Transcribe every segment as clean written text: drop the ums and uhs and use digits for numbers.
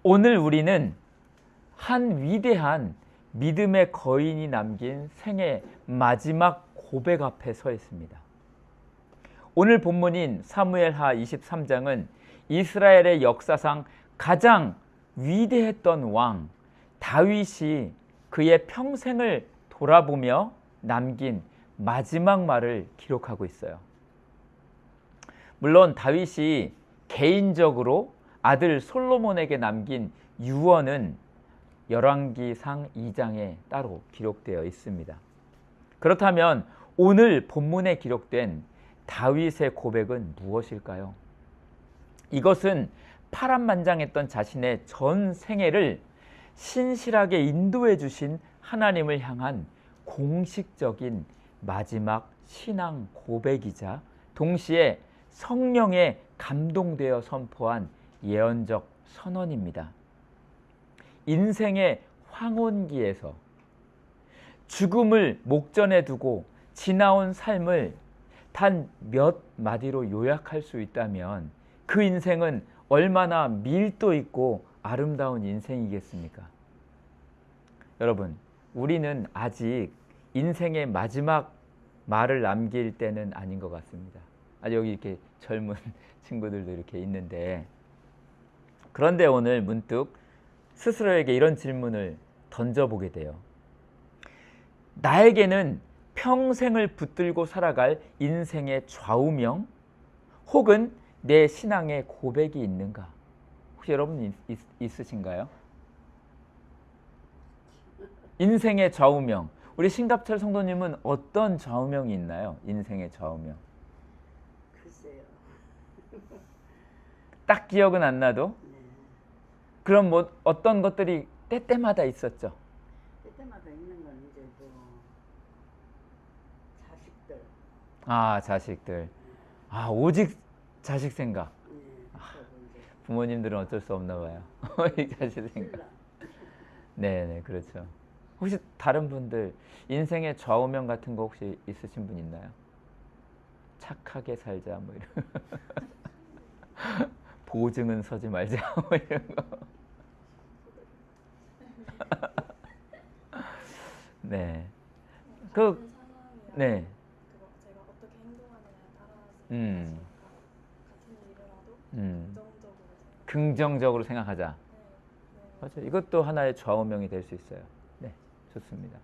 오늘 우리는 한 위대한 믿음의 거인이 남긴 생애 마지막 고백 앞에 서 있습니다. 오늘 본문인 사무엘하 23장은 이스라엘의 역사상 가장 위대했던 왕 다윗이 그의 평생을 돌아보며 남긴 마지막 말을 기록하고 있어요. 물론 다윗이 개인적으로 아들 솔로몬에게 남긴 유언은 열왕기상 2장에 따로 기록되어 있습니다. 그렇다면 오늘 본문에 기록된 다윗의 고백은 무엇일까요? 이것은 파란만장했던 자신의 전 생애를 신실하게 인도해 주신 하나님을 향한 공식적인 마지막 신앙 고백이자 동시에 성령에 감동되어 선포한 예언적 선언입니다. 인생의 황혼기에서 죽음을 목전에 두고 지나온 삶을 단 몇 마디로 요약할 수 있다면 그 인생은 얼마나 밀도 있고 아름다운 인생이겠습니까? 여러분, 우리는 아직 인생의 마지막 말을 남길 때는 아닌 것 같습니다. 여기 이렇게 젊은 친구들도 이렇게 있는데, 그런데 오늘 문득 스스로에게 이런 질문을 던져보게 돼요. 나에게는 평생을 붙들고 살아갈 인생의 좌우명 혹은 내 신앙의 고백이 있는가? 혹시 여러분 있으신가요? 인생의 좌우명. 우리 신갑철 성도님은 어떤 좌우명이 있나요? 인생의 좌우명. 글쎄요. 딱 기억은 안 나도? 네. 그럼 뭐 어떤 것들이 때때마다 있었죠? 때때마다 있는 건 이제 뭐 자식들. 자식들. 오직 자식 생각. 네. 이제 부모님들은 어쩔 수 없나 봐요. 오직 자식 생각. 네네, 그렇죠. 혹시 다른 분들 인생의 좌우명 같은 거 혹시 있으신 분 있나요? 착하게 살자 뭐 이런 보증은 서지 말자 뭐 이런 거. 네. 네. 그거 제가 어떻게 행동하느냐에 따라서 같은 일을 하도 긍정적으로 생각하자. 네. 맞아요. 이것도 하나의 좌우명이 될 수 있어요. 네, 좋습니다.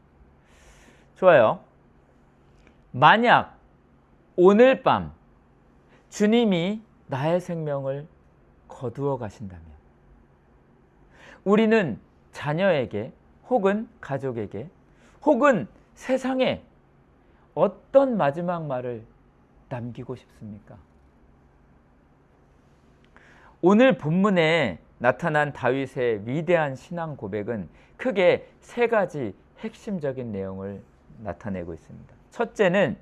좋아요. 만약 오늘 밤 주님이 나의 생명을 거두어 가신다면 우리는 자녀에게 혹은 가족에게 혹은 세상에 어떤 마지막 말을 남기고 싶습니까? 오늘 본문에 나타난 다윗의 위대한 신앙 고백은 크게 세 가지 핵심적인 내용을 나타내고 있습니다. 첫째는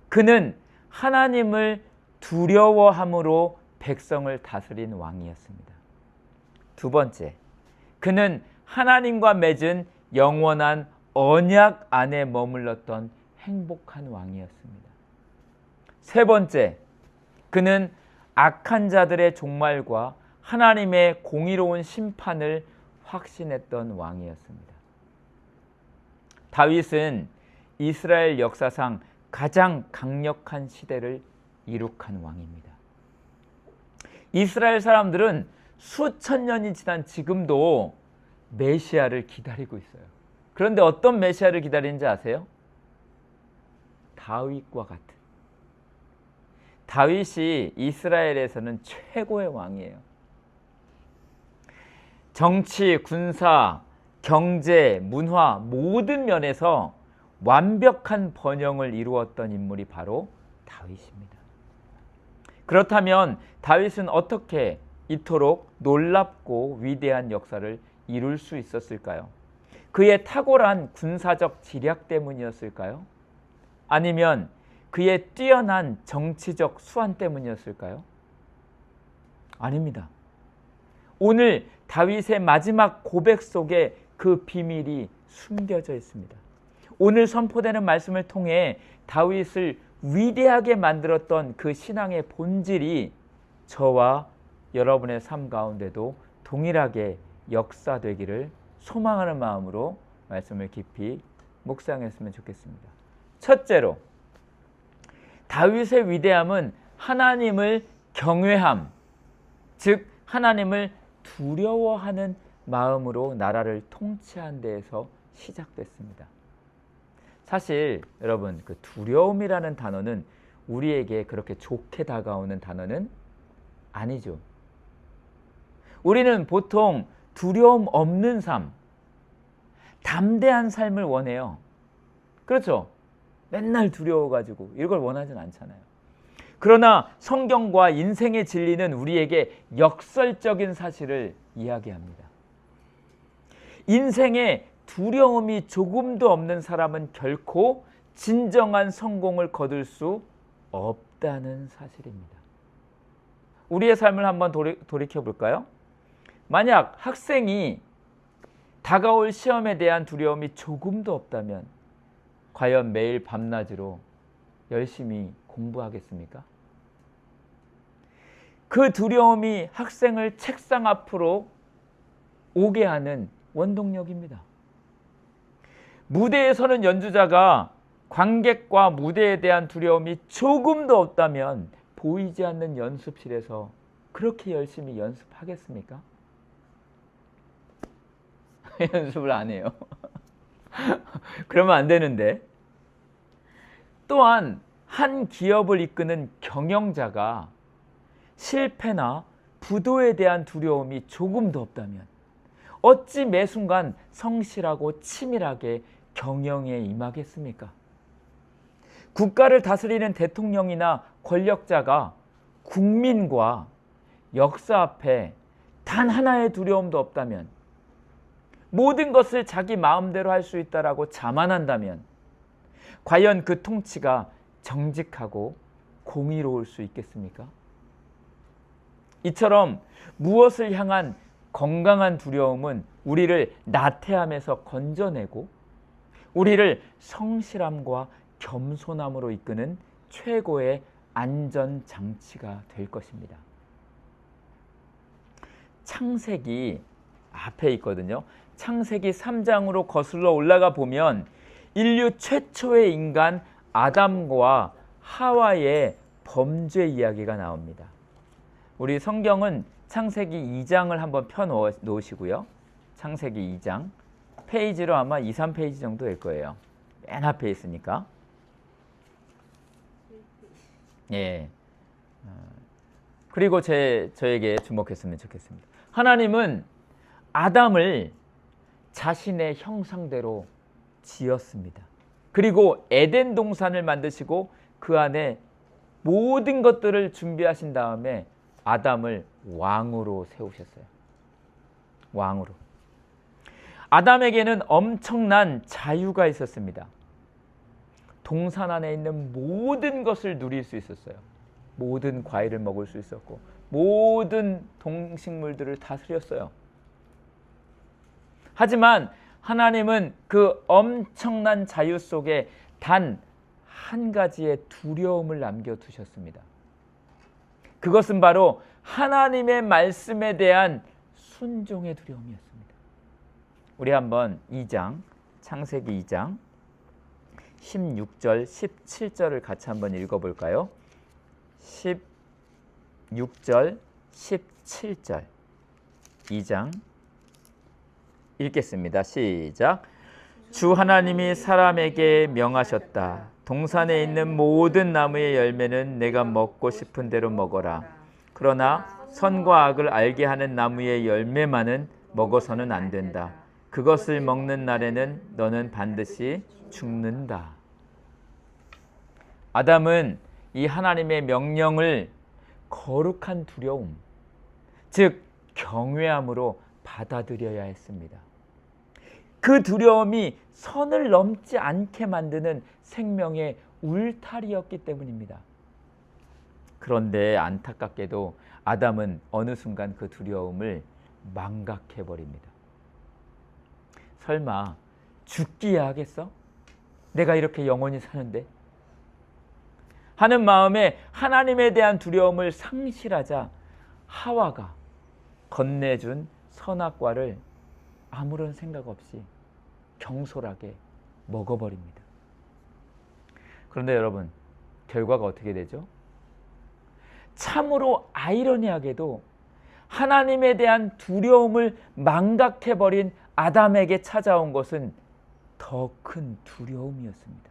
그는 하나님을 두려워함으로 백성을 다스린 왕이었습니다. 두 번째, 그는 하나님과 맺은 영원한 언약 안에 머물렀던 행복한 왕이었습니다. 세 번째, 그는 악한 자들의 종말과 하나님의 공의로운 심판을 확신했던 왕이었습니다. 다윗은 이스라엘 역사상 가장 강력한 시대를 이룩한 왕입니다. 이스라엘 사람들은 수천 년이 지난 지금도 메시아를 기다리고 있어요. 그런데 어떤 메시아를 기다리는지 아세요? 다윗과 같은. 다윗이 이스라엘에서는 최고의 왕이에요. 정치, 군사, 경제, 문화 모든 면에서 완벽한 번영을 이루었던 인물이 바로 다윗입니다. 그렇다면 다윗은 어떻게 이토록 놀랍고 위대한 역사를 이룰 수 있었을까요? 그의 탁월한 군사적 지략 때문이었을까요? 아니면 그의 뛰어난 정치적 수완 때문이었을까요? 아닙니다. 오늘 다윗의 마지막 고백 속에 그 비밀이 숨겨져 있습니다. 오늘 선포되는 말씀을 통해 다윗을 위대하게 만들었던 그 신앙의 본질이 저와 여러분의 삶 가운데도 동일하게 역사되기를 소망하는 마음으로 말씀을 깊이 묵상했으면 좋겠습니다. 첫째로, 다윗의 위대함은 하나님을 경외함, 즉 하나님을 두려워하는 마음으로 나라를 통치한 데에서 시작됐습니다. 사실 여러분, 그 두려움이라는 단어는 우리에게 그렇게 좋게 다가오는 단어는 아니죠. 우리는 보통 두려움 없는 삶, 담대한 삶을 원해요. 그렇죠? 맨날 두려워가지고 이걸 원하진 않잖아요. 그러나 성경과 인생의 진리는 우리에게 역설적인 사실을 이야기합니다. 인생에 두려움이 조금도 없는 사람은 결코 진정한 성공을 거둘 수 없다는 사실입니다. 우리의 삶을 한번 돌이켜 볼까요? 만약 학생이 다가올 시험에 대한 두려움이 조금도 없다면 과연 매일 밤낮으로 열심히 공부하겠습니까? 그 두려움이 학생을 책상 앞으로 오게 하는 원동력입니다. 무대에 서는 연주자가 관객과 무대에 대한 두려움이 조금도 없다면 보이지 않는 연습실에서 그렇게 열심히 연습하겠습니까? 연습을 안 해요. 그러면 안 되는데. 또한 한 기업을 이끄는 경영자가 실패나 부도에 대한 두려움이 조금도 없다면 어찌 매 순간 성실하고 치밀하게 경영에 임하겠습니까? 국가를 다스리는 대통령이나 권력자가 국민과 역사 앞에 단 하나의 두려움도 없다면, 모든 것을 자기 마음대로 할 수 있다라고 자만한다면 과연 그 통치가 정직하고 공의로울 수 있겠습니까? 이처럼 무엇을 향한 건강한 두려움은 우리를 나태함에서 건져내고 우리를 성실함과 겸손함으로 이끄는 최고의 안전장치가 될 것입니다. 창세기 앞에 있거든요. 창세기 3장으로 거슬러 올라가 보면 인류 최초의 인간 아담과 하와의 범죄 이야기가 나옵니다. 우리 성경은 창세기 2장을 한번 펴 놓으시고요. 창세기 2장 페이지로 아마 2, 3페이지 정도 될 거예요. 맨 앞에 있으니까. 예. 그리고 저에게 주목했으면 좋겠습니다. 하나님은 아담을 자신의 형상대로 지었습니다. 그리고 에덴 동산을 만드시고 그 안에 모든 것들을 준비하신 다음에 아담을 왕으로 세우셨어요. 왕으로. 아담에게는 엄청난 자유가 있었습니다. 동산 안에 있는 모든 것을 누릴 수 있었어요. 모든 과일을 먹을 수 있었고 모든 동식물들을 다스렸어요. 하지만 하나님은 그 엄청난 자유 속에 단 한 가지의 두려움을 남겨두셨습니다. 그것은 바로 하나님의 말씀에 대한 순종의 두려움이었습니다. 우리 한번 2장, 창세기 2장 16절, 17절을 같이 한번 읽어볼까요? 16절, 17절 2장 읽겠습니다. 시작. 주 하나님이 사람에게 명하셨다. 동산에 있는 모든 나무의 열매는 내가 먹고 싶은 대로 먹어라. 그러나 선과 악을 알게 하는 나무의 열매만은 먹어서는 안 된다. 그것을 먹는 날에는 너는 반드시 죽는다. 아담은 이 하나님의 명령을 거룩한 두려움, 즉 경외함으로 받아들여야 했습니다. 그 두려움이 선을 넘지 않게 만드는 생명의 울타리였기 때문입니다. 그런데 안타깝게도 아담은 어느 순간 그 두려움을 망각해버립니다. 설마 죽기야 하겠어? 내가 이렇게 영원히 사는데? 하는 마음에 하나님에 대한 두려움을 상실하자 하와가 건네준 선악과를 아무런 생각 없이 경솔하게 먹어버립니다. 그런데 여러분, 결과가 어떻게 되죠? 참으로 아이러니하게도 하나님에 대한 두려움을 망각해버린 아담에게 찾아온 것은 더 큰 두려움이었습니다.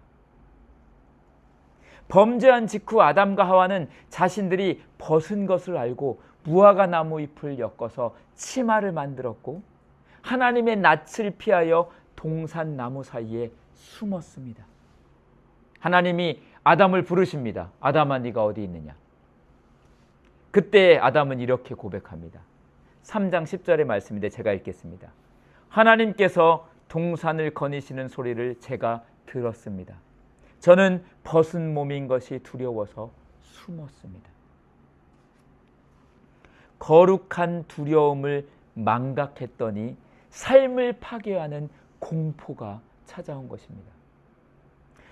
범죄한 직후 아담과 하와는 자신들이 벗은 것을 알고 무화과 나무 잎을 엮어서 치마를 만들었고 하나님의 낯을 피하여 동산 나무 사이에 숨었습니다. 하나님이 아담을 부르십니다. 아담아, 네가 어디 있느냐? 그때 아담은 이렇게 고백합니다. 3장 10절의 말씀인데 제가 읽겠습니다. 하나님께서 동산을 거니시는 소리를 제가 들었습니다. 저는 벗은 몸인 것이 두려워서 숨었습니다. 거룩한 두려움을 망각했더니 삶을 파괴하는 공포가 찾아온 것입니다.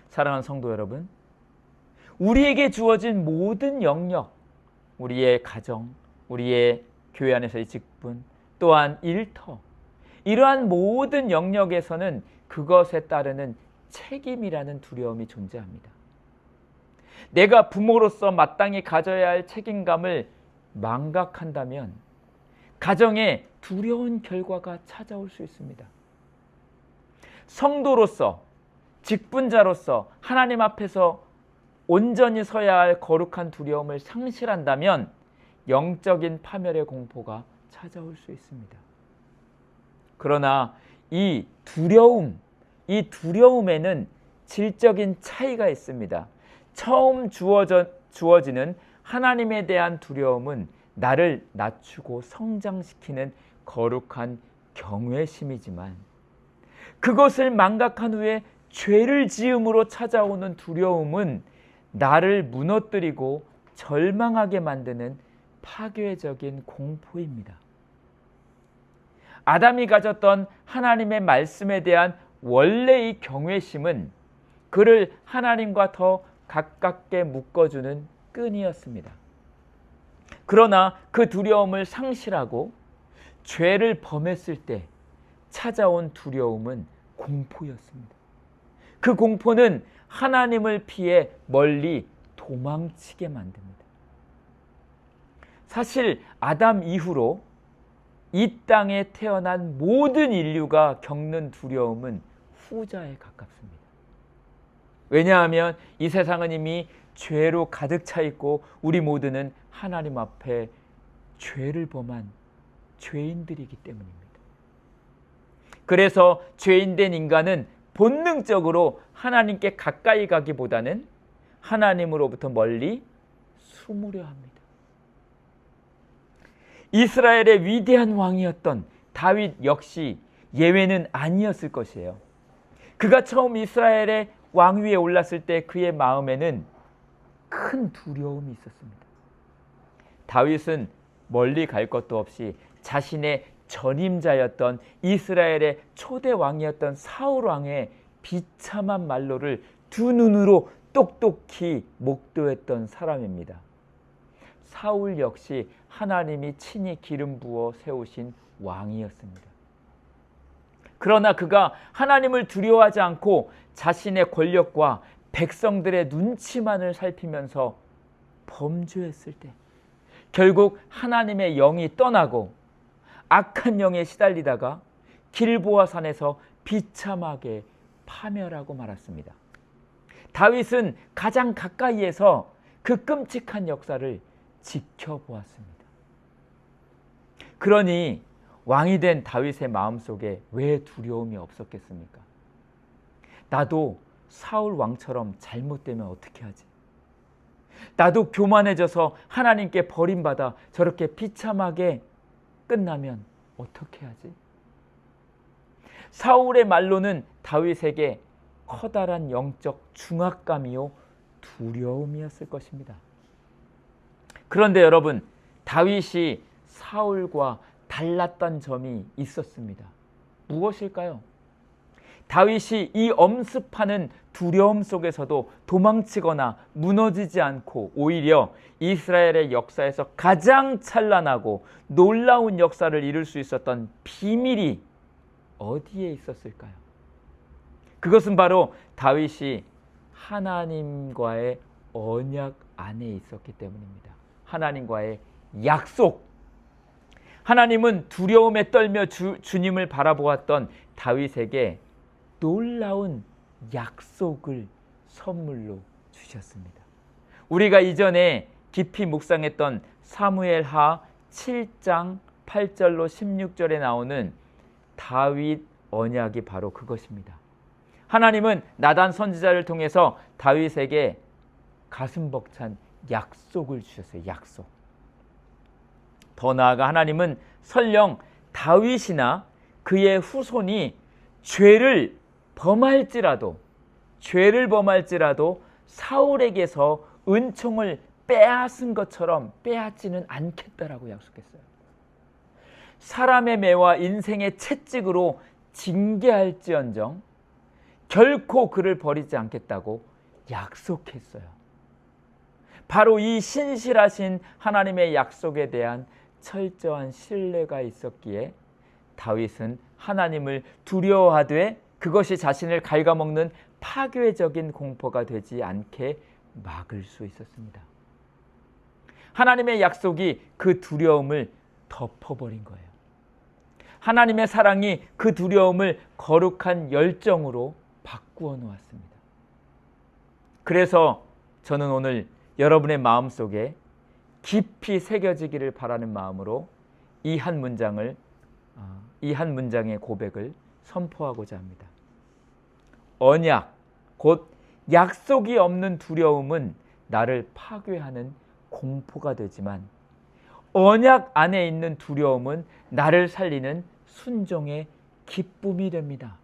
사랑하는 성도 여러분, 우리에게 주어진 모든 영역, 우리의 가정, 우리의 교회 안에서의 직분, 또한 일터, 이러한 모든 영역에서는 그것에 따르는 책임이라는 두려움이 존재합니다. 내가 부모로서 마땅히 가져야 할 책임감을 망각한다면 가정에 두려운 결과가 찾아올 수 있습니다. 성도로서, 직분자로서 하나님 앞에서 온전히 서야 할 거룩한 두려움을 상실한다면 영적인 파멸의 공포가 찾아올 수 있습니다. 그러나 이 두려움에는 질적인 차이가 있습니다. 처음 주어지는 하나님에 대한 두려움은 나를 낮추고 성장시키는 거룩한 경외심이지만 그것을 망각한 후에 죄를 지음으로 찾아오는 두려움은 나를 무너뜨리고 절망하게 만드는 파괴적인 공포입니다. 아담이 가졌던 하나님의 말씀에 대한 원래의 경외심은 그를 하나님과 더 가깝게 묶어주는 끈이었습니다. 그러나 그 두려움을 상실하고 죄를 범했을 때 찾아온 두려움은 공포였습니다. 그 공포는 하나님을 피해 멀리 도망치게 만듭니다. 사실 아담 이후로 이 땅에 태어난 모든 인류가 겪는 두려움은 후자에 가깝습니다. 왜냐하면 이 세상은 이미 죄로 가득 차 있고 우리 모두는 하나님 앞에 죄를 범한 죄인들이기 때문입니다. 그래서 죄인된 인간은 본능적으로 하나님께 가까이 가기보다는 하나님으로부터 멀리 숨으려 합니다. 이스라엘의 위대한 왕이었던 다윗 역시 예외는 아니었을 것이에요. 그가 처음 이스라엘의 왕위에 올랐을 때 그의 마음에는 큰 두려움이 있었습니다. 다윗은 멀리 갈 것도 없이 자신의 전임자였던 이스라엘의 초대 왕이었던 사울 왕의 비참한 말로를 두 눈으로 똑똑히 목도했던 사람입니다. 사울 역시 하나님이 친히 기름 부어 세우신 왕이었습니다. 그러나 그가 하나님을 두려워하지 않고 자신의 권력과 백성들의 눈치만을 살피면서 범죄했을 때 결국 하나님의 영이 떠나고 악한 영에 시달리다가 길보아 산에서 비참하게 파멸하고 말았습니다. 다윗은 가장 가까이에서 그 끔찍한 역사를 지켜보았습니다. 그러니 왕이 된 다윗의 마음속에 왜 두려움이 없었겠습니까? 나도 사울 왕처럼 잘못되면 어떻게 하지? 나도 교만해져서 하나님께 버림받아 저렇게 비참하게 끝나면 어떻게 하지? 사울의 말로는 다윗에게 커다란 영적 중압감이요 두려움이었을 것입니다. 그런데 여러분, 다윗이 사울과 달랐던 점이 있었습니다. 무엇일까요? 다윗이 이 엄습하는 두려움 속에서도 도망치거나 무너지지 않고 오히려 이스라엘의 역사에서 가장 찬란하고 놀라운 역사를 이룰 수 있었던 비밀이 어디에 있었을까요? 그것은 바로 다윗이 하나님과의 언약 안에 있었기 때문입니다. 하나님과의 약속. 하나님은 두려움에 떨며 주님을 바라보았던 다윗에게 놀라운 약속을 선물로 주셨습니다. 우리가 이전에 깊이 묵상했던 사무엘하 7장 8절로 16절에 나오는 다윗 언약이 바로 그것입니다. 하나님은 나단 선지자를 통해서 다윗에게 가슴 벅찬 약속을 주셨어요. 약속. 더 나아가 하나님은 설령 다윗이나 그의 후손이 죄를 범할지라도 사울에게서 은총을 빼앗은 것처럼 빼앗지는 않겠다라고 약속했어요. 사람의 매와 인생의 채찍으로 징계할지언정 결코 그를 버리지 않겠다고 약속했어요. 바로 이 신실하신 하나님의 약속에 대한 철저한 신뢰가 있었기에 다윗은 하나님을 두려워하되 그것이 자신을 갉아먹는 파괴적인 공포가 되지 않게 막을 수 있었습니다. 하나님의 약속이 그 두려움을 덮어버린 거예요. 하나님의 사랑이 그 두려움을 거룩한 열정으로 바꾸어 놓았습니다. 그래서 저는 오늘 여러분의 마음속에 깊이 새겨지기를 바라는 마음으로 이 한 문장의 고백을 선포하고자 합니다. 언약, 곧 약속이 없는 두려움은 나를 파괴하는 공포가 되지만 언약 안에 있는 두려움은 나를 살리는 순종의 기쁨이 됩니다.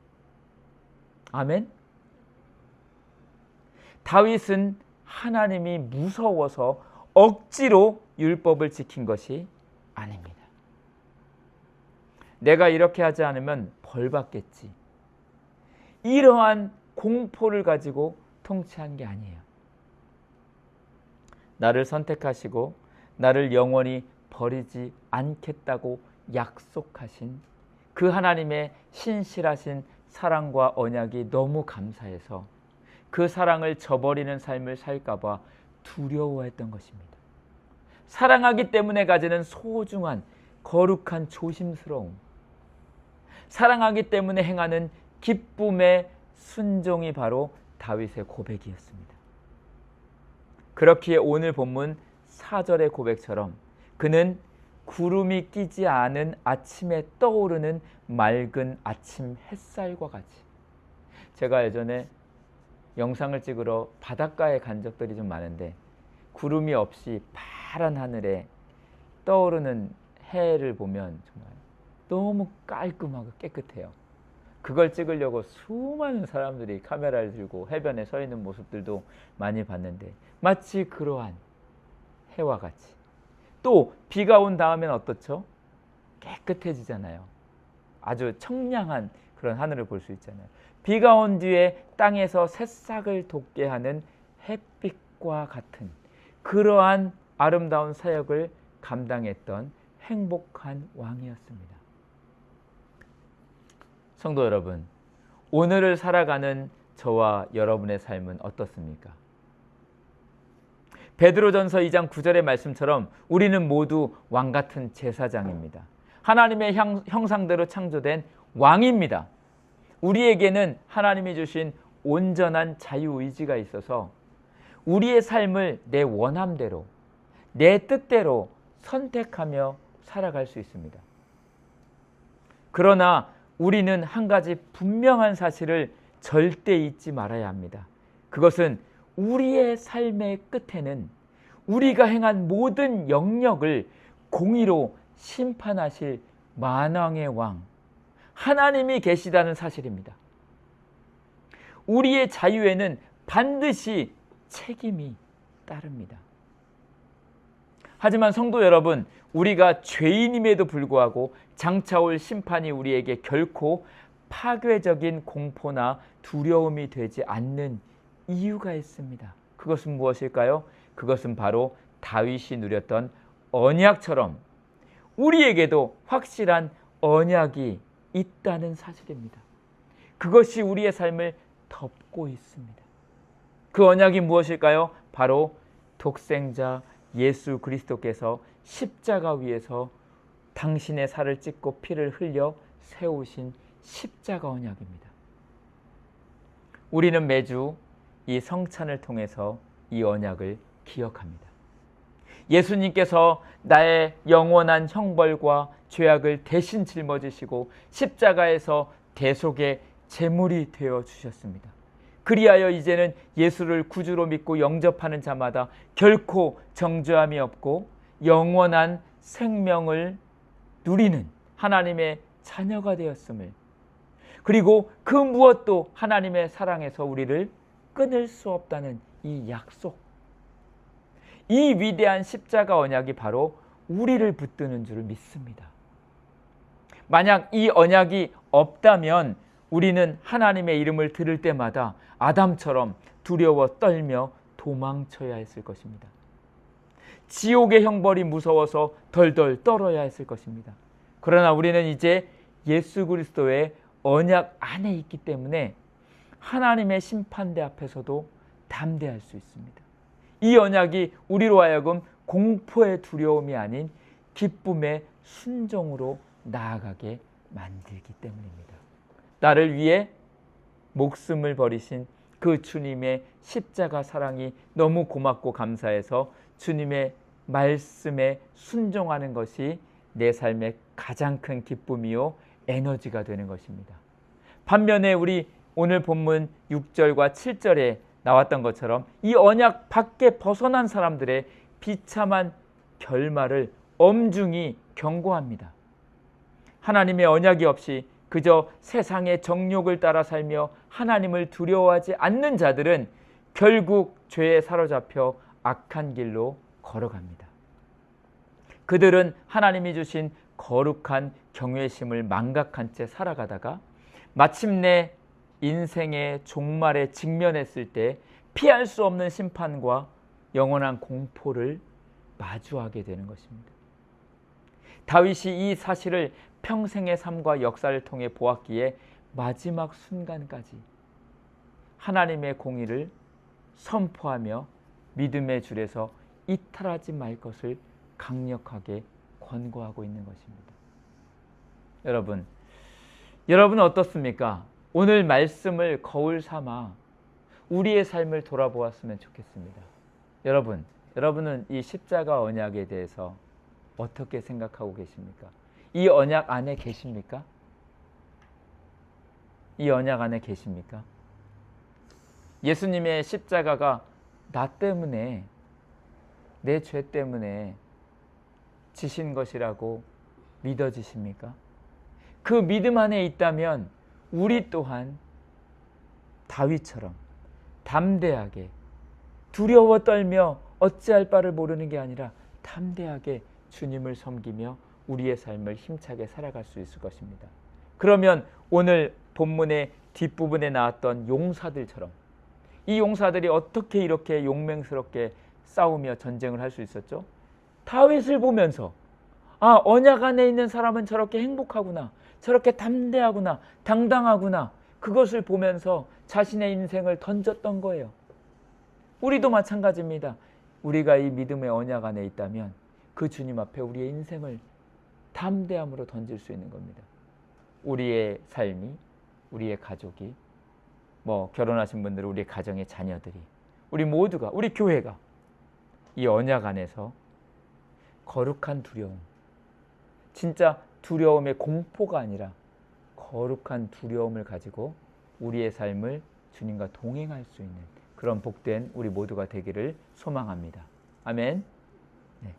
아멘. 다윗은 하나님이 무서워서 억지로 율법을 지킨 것이 아닙니다. 내가 이렇게 하지 않으면 벌 받겠지. 이러한 공포를 가지고 통치한 게 아니에요. 나를 선택하시고 나를 영원히 버리지 않겠다고 약속하신 그 하나님의 신실하신 사랑과 언약이 너무 감사해서 그 사랑을 저버리는 삶을 살까 봐 두려워했던 것입니다. 사랑하기 때문에 가지는 소중한 거룩한 조심스러움, 사랑하기 때문에 행하는 기쁨의 순종이 바로 다윗의 고백이었습니다. 그렇기에 오늘 본문 4절의 고백처럼 그는 구름이 끼지 않은 아침에 떠오르는 맑은 아침 햇살과 같이. 제가 예전에 영상을 찍으러 바닷가에 간 적들이 좀 많은데 구름이 없이 파란 하늘에 떠오르는 해를 보면 정말 너무 깔끔하고 깨끗해요. 그걸 찍으려고 수많은 사람들이 카메라를 들고 해변에 서 있는 모습들도 많이 봤는데 마치 그러한 해와 같이. 또 비가 온 다음엔 어떻죠? 깨끗해지잖아요. 아주 청량한 그런 하늘을 볼 수 있잖아요. 비가 온 뒤에 땅에서 새싹을 돋게 하는 햇빛과 같은 그러한 아름다운 사역을 감당했던 행복한 왕이었습니다. 성도 여러분, 오늘을 살아가는 저와 여러분의 삶은 어떻습니까? 베드로전서 2장 9절의 말씀처럼 우리는 모두 왕같은 제사장입니다. 하나님의 형상대로 창조된 왕입니다. 우리에게는 하나님이 주신 온전한 자유의지가 있어서 우리의 삶을 내 원함대로, 내 뜻대로 선택하며 살아갈 수 있습니다. 그러나 우리는 한 가지 분명한 사실을 절대 잊지 말아야 합니다. 그것은 우리의 삶의 끝에는 우리가 행한 모든 영역을 공의로 심판하실 만왕의 왕, 하나님이 계시다는 사실입니다. 우리의 자유에는 반드시 책임이 따릅니다. 하지만 성도 여러분, 우리가 죄인임에도 불구하고 장차 올 심판이 우리에게 결코 파괴적인 공포나 두려움이 되지 않는 이유가 있습니다. 그것은 무엇일까요? 그것은 바로 다윗이 누렸던 언약처럼 우리에게도 확실한 언약이 있다는 사실입니다. 그것이 우리의 삶을 덮고 있습니다. 그 언약이 무엇일까요? 바로 독생자 예수 그리스도께서 십자가 위에서 당신의 살을 찢고 피를 흘려 세우신 십자가 언약입니다. 우리는 매주 이 성찬을 통해서 이 언약을 기억합니다. 예수님께서 나의 영원한 형벌과 죄악을 대신 짊어지시고 십자가에서 대속의 제물이 되어 주셨습니다. 그리하여 이제는 예수를 구주로 믿고 영접하는 자마다 결코 정죄함이 없고 영원한 생명을 누리는 하나님의 자녀가 되었음을, 그리고 그 무엇도 하나님의 사랑에서 우리를 끊을 수 없다는 이 약속, 이 위대한 십자가 언약이 바로 우리를 붙드는 줄 믿습니다. 만약 이 언약이 없다면 우리는 하나님의 이름을 들을 때마다 아담처럼 두려워 떨며 도망쳐야 했을 것입니다. 지옥의 형벌이 무서워서 덜덜 떨어야 했을 것입니다. 그러나 우리는 이제 예수 그리스도의 언약 안에 있기 때문에 하나님의 심판대 앞에서도 담대할 수 있습니다. 이 언약이 우리로 하여금 공포의 두려움이 아닌 기쁨의 순종으로 나아가게 만들기 때문입니다. 나를 위해 목숨을 버리신 그 주님의 십자가 사랑이 너무 고맙고 감사해서 주님의 말씀에 순종하는 것이 내 삶의 가장 큰 기쁨이요 에너지가 되는 것입니다. 반면에 우리 오늘 본문 6절과 7절에 나왔던 것처럼 이 언약 밖에 벗어난 사람들의 비참한 결말을 엄중히 경고합니다. 하나님의 언약이 없이 그저 세상의 정욕을 따라 살며 하나님을 두려워하지 않는 자들은 결국 죄에 사로잡혀 악한 길로 걸어갑니다. 그들은 하나님이 주신 거룩한 경외심을 망각한 채 살아가다가 마침내 인생의 종말에 직면했을 때 피할 수 없는 심판과 영원한 공포를 마주하게 되는 것입니다. 다윗이 이 사실을 평생의 삶과 역사를 통해 보았기에 마지막 순간까지 하나님의 공의를 선포하며 믿음의 줄에서 이탈하지 말 것을 강력하게 권고하고 있는 것입니다. 여러분 어떻습니까? 오늘 말씀을 거울 삼아 우리의 삶을 돌아보았으면 좋겠습니다. 여러분은 이 십자가 언약에 대해서 어떻게 생각하고 계십니까? 이 언약 안에 계십니까? 이 언약 안에 계십니까? 예수님의 십자가가 나 때문에, 내 죄 때문에 지신 것이라고 믿어지십니까? 그 믿음 안에 있다면 우리 또한 다윗처럼 담대하게, 두려워 떨며 어찌할 바를 모르는 게 아니라 담대하게 주님을 섬기며 우리의 삶을 힘차게 살아갈 수 있을 것입니다. 그러면 오늘 본문의 뒷부분에 나왔던 용사들처럼, 이 용사들이 어떻게 이렇게 용맹스럽게 싸우며 전쟁을 할 수 있었죠? 다윗을 보면서 언약 안에 있는 사람은 저렇게 행복하구나, 저렇게 담대하구나, 당당하구나, 그것을 보면서 자신의 인생을 던졌던 거예요. 우리도 마찬가지입니다. 우리가 이 믿음의 언약 안에 있다면 그 주님 앞에 우리의 인생을 담대함으로 던질 수 있는 겁니다. 우리의 삶이, 우리의 가족이, 결혼하신 분들은 우리의 가정의 자녀들이, 우리 모두가, 우리 교회가 이 언약 안에서 거룩한 두려움, 진짜 두려움의 공포가 아니라 거룩한 두려움을 가지고 우리의 삶을 주님과 동행할 수 있는 그런 복된 우리 모두가 되기를 소망합니다. 아멘.